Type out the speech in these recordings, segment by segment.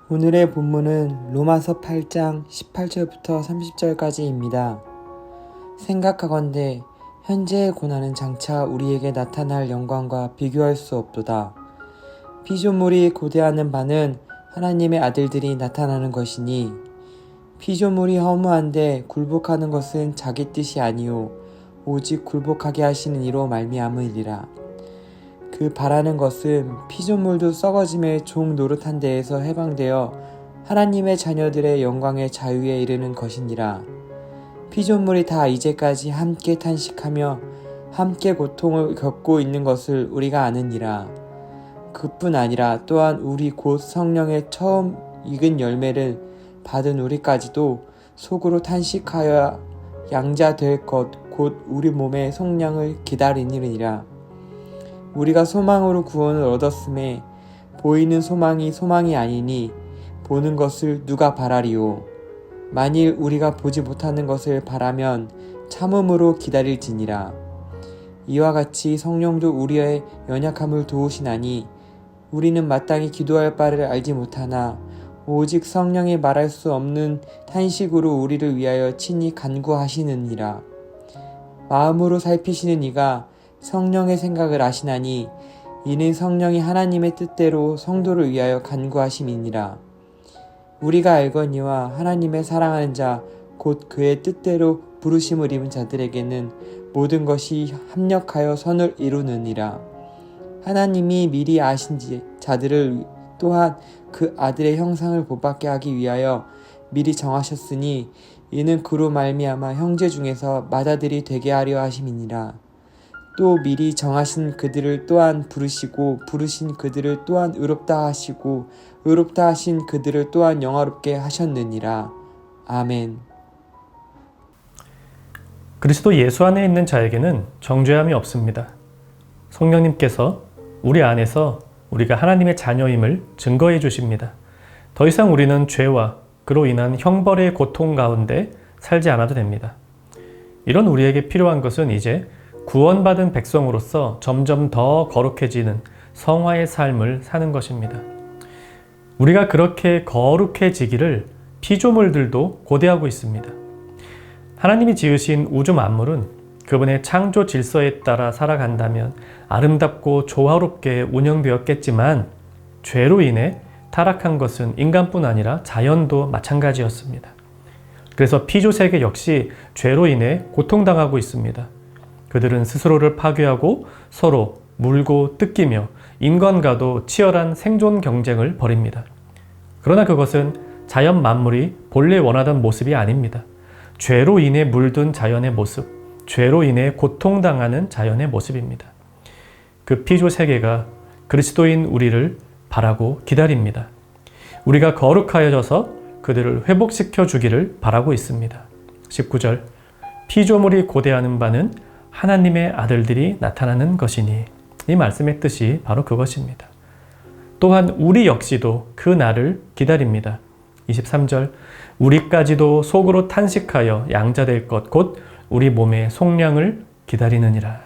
오늘의 본문은 로마서 8장 18절부터 30절까지입니다. 생각하건대 현재의 고난은 장차 우리에게 나타날 영광과 비교할 수 없도다. 피조물이 고대하는 바는 하나님의 아들들이 나타나는 것이니 피조물이 허무한데 굴복하는 것은 자기 뜻이 아니요 오직 굴복하게 하시는 이로 말미암으리라. 그 바라는 것은 피조물도 썩어짐의 종 노릇한 데에서 해방되어 하나님의 자녀들의 영광의 자유에 이르는 것이니라. 피조물이 다 이제까지 함께 탄식하며 함께 고통을 겪고 있는 것을 우리가 아느니라. 그뿐 아니라 또한 우리 곧 성령의 처음 익은 열매를 받은 우리까지도 속으로 탄식하여 양자 될 것 곧 우리 몸의 속량을 기다리느니라. 우리가 소망으로 구원을 얻었음에 보이는 소망이 소망이 아니니 보는 것을 누가 바라리요. 만일 우리가 보지 못하는 것을 바라면 참음으로 기다릴지니라. 이와 같이 성령도 우리의 연약함을 도우시나니 우리는 마땅히 기도할 바를 알지 못하나 오직 성령이 말할 수 없는 탄식으로 우리를 위하여 친히 간구하시느니라. 마음으로 살피시는 이가 성령의 생각을 아시나니 이는 성령이 하나님의 뜻대로 성도를 위하여 간구하심이니라. 우리가 알거니와 하나님의 사랑하는 자 곧 그의 뜻대로 부르심을 입은 자들에게는 모든 것이 합력하여 선을 이루느니라. 하나님이 미리 아신 자들을 또한 그 아들의 형상을 본받게 하기 위하여 미리 정하셨으니 이는 그로 말미암아 형제 중에서 맏아들이 되게 하려 하심이니라. 또 미리 정하신 그들을 또한 부르시고 부르신 그들을 또한 의롭다 하시고 의롭다 하신 그들을 또한 영화롭게 하셨느니라. 아멘. 그리스도 예수 안에 있는 자에게는 정죄함이 없습니다. 성령님께서 우리 안에서 우리가 하나님의 자녀임을 증거해 주십니다. 더 이상 우리는 죄와 그로 인한 형벌의 고통 가운데 살지 않아도 됩니다. 이런 우리에게 필요한 것은 이제 구원받은 백성으로서 점점 더 거룩해지는 성화의 삶을 사는 것입니다. 우리가 그렇게 거룩해지기를 피조물들도 고대하고 있습니다. 하나님이 지으신 우주 만물은 그분의 창조 질서에 따라 살아간다면 아름답고 조화롭게 운영되었겠지만 죄로 인해 타락한 것은 인간뿐 아니라 자연도 마찬가지였습니다. 그래서 피조세계 역시 죄로 인해 고통당하고 있습니다. 그들은 스스로를 파괴하고 서로 물고 뜯기며 인간과도 치열한 생존 경쟁을 벌입니다. 그러나 그것은 자연 만물이 본래 원하던 모습이 아닙니다. 죄로 인해 물든 자연의 모습, 죄로 인해 고통당하는 자연의 모습입니다. 그 피조세계가 그리스도인 우리를 바라고 기다립니다. 우리가 거룩하여져서 그들을 회복시켜 주기를 바라고 있습니다. 19절 피조물이 고대하는 바는 하나님의 아들들이 나타나는 것이니 이 말씀의 뜻이 바로 그것입니다. 또한 우리 역시도 그 날을 기다립니다. 23절 우리까지도 속으로 탄식하여 양자될 것 곧 우리 몸의 속량을 기다리느니라.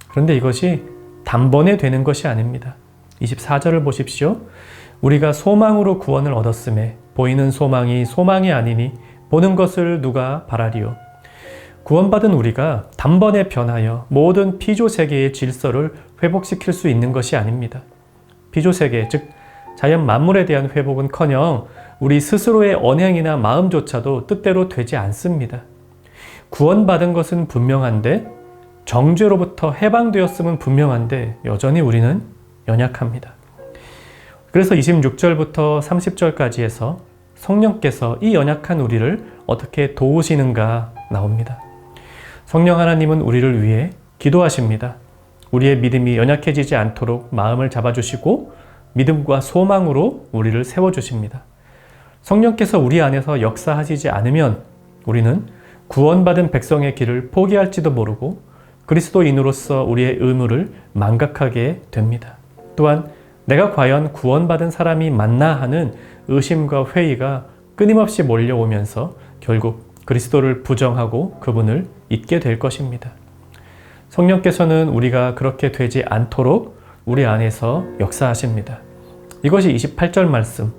그런데 이것이 단번에 되는 것이 아닙니다. 24절을 보십시오. 우리가 소망으로 구원을 얻었음에 보이는 소망이 소망이 아니니 보는 것을 누가 바라리요. 구원받은 우리가 단번에 변하여 모든 피조세계의 질서를 회복시킬 수 있는 것이 아닙니다. 피조세계, 즉 자연 만물에 대한 회복은커녕 우리 스스로의 언행이나 마음조차도 뜻대로 되지 않습니다. 구원받은 것은 분명한데 정죄로부터 해방되었음은 분명한데 여전히 우리는 연약합니다. 그래서 26절부터 30절까지 해서 성령께서 이 연약한 우리를 어떻게 도우시는가 나옵니다. 성령 하나님은 우리를 위해 기도하십니다. 우리의 믿음이 연약해지지 않도록 마음을 잡아주시고 믿음과 소망으로 우리를 세워주십니다. 성령께서 우리 안에서 역사하시지 않으면 우리는 구원받은 백성의 길을 포기할지도 모르고 그리스도인으로서 우리의 의무를 망각하게 됩니다. 또한 내가 과연 구원받은 사람이 맞나 하는 의심과 회의가 끊임없이 몰려오면서 결국 그리스도를 부정하고 그분을 잊게 될 것입니다. 성령께서는 우리가 그렇게 되지 않도록 우리 안에서 역사하십니다. 이것이 28절 말씀,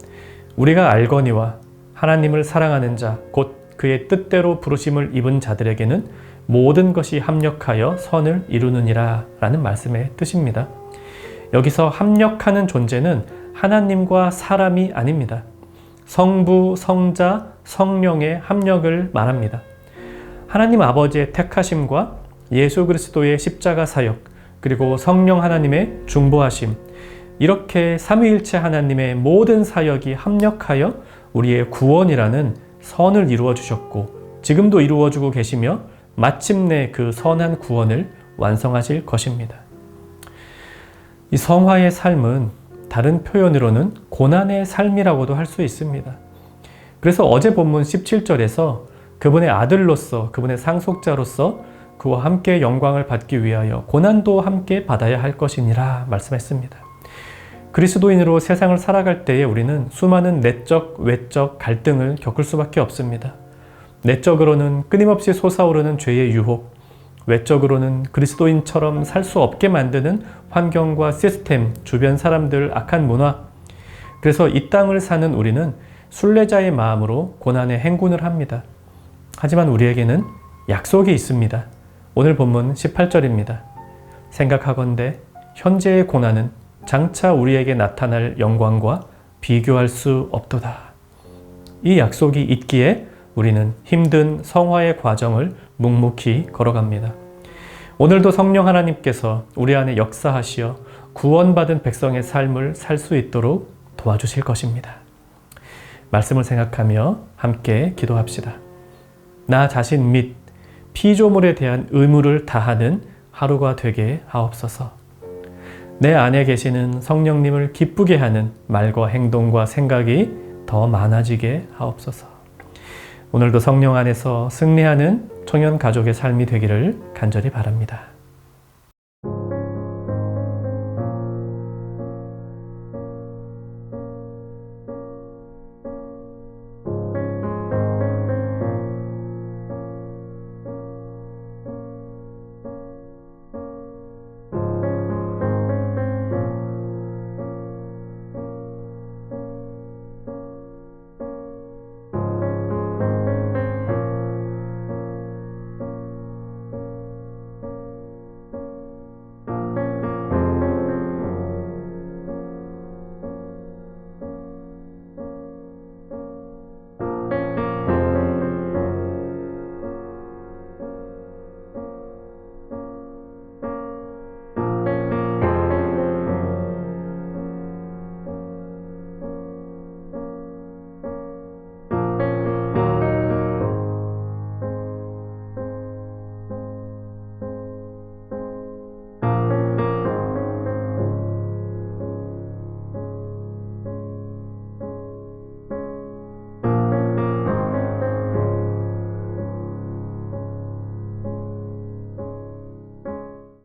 우리가 알거니와 하나님을 사랑하는 자, 곧 그의 뜻대로 부르심을 입은 자들에게는 모든 것이 합력하여 선을 이루느니라 라는 말씀의 뜻입니다. 여기서 합력하는 존재는 하나님과 사람이 아닙니다. 성부, 성자, 성령의 합력을 말합니다. 하나님 아버지의 택하심과 예수 그리스도의 십자가 사역, 그리고 성령 하나님의 중보하심, 이렇게 삼위일체 하나님의 모든 사역이 합력하여 우리의 구원이라는 선을 이루어 주셨고 지금도 이루어 주고 계시며 마침내 그 선한 구원을 완성하실 것입니다. 이 성화의 삶은 다른 표현으로는 고난의 삶이라고도 할 수 있습니다. 그래서 어제 본문 17절에서 그분의 아들로서, 그분의 상속자로서 그와 함께 영광을 받기 위하여 고난도 함께 받아야 할 것이니라 말씀했습니다. 그리스도인으로 세상을 살아갈 때에 우리는 수많은 내적, 외적 갈등을 겪을 수밖에 없습니다. 내적으로는 끊임없이 솟아오르는 죄의 유혹, 외적으로는 그리스도인처럼 살 수 없게 만드는 환경과 시스템, 주변 사람들, 악한 문화. 그래서 이 땅을 사는 우리는 순례자의 마음으로 고난의 행군을 합니다. 하지만 우리에게는 약속이 있습니다. 오늘 본문 18절입니다. 생각하건대 현재의 고난은 장차 우리에게 나타날 영광과 비교할 수 없도다. 이 약속이 있기에 우리는 힘든 성화의 과정을 묵묵히 걸어갑니다. 오늘도 성령 하나님께서 우리 안에 역사하시어 구원받은 백성의 삶을 살 수 있도록 도와주실 것입니다. 말씀을 생각하며 함께 기도합시다. 나 자신 및 피조물에 대한 의무를 다하는 하루가 되게 하옵소서. 내 안에 계시는 성령님을 기쁘게 하는 말과 행동과 생각이 더 많아지게 하옵소서. 오늘도 성령 안에서 승리하는 청년 가족의 삶이 되기를 간절히 바랍니다.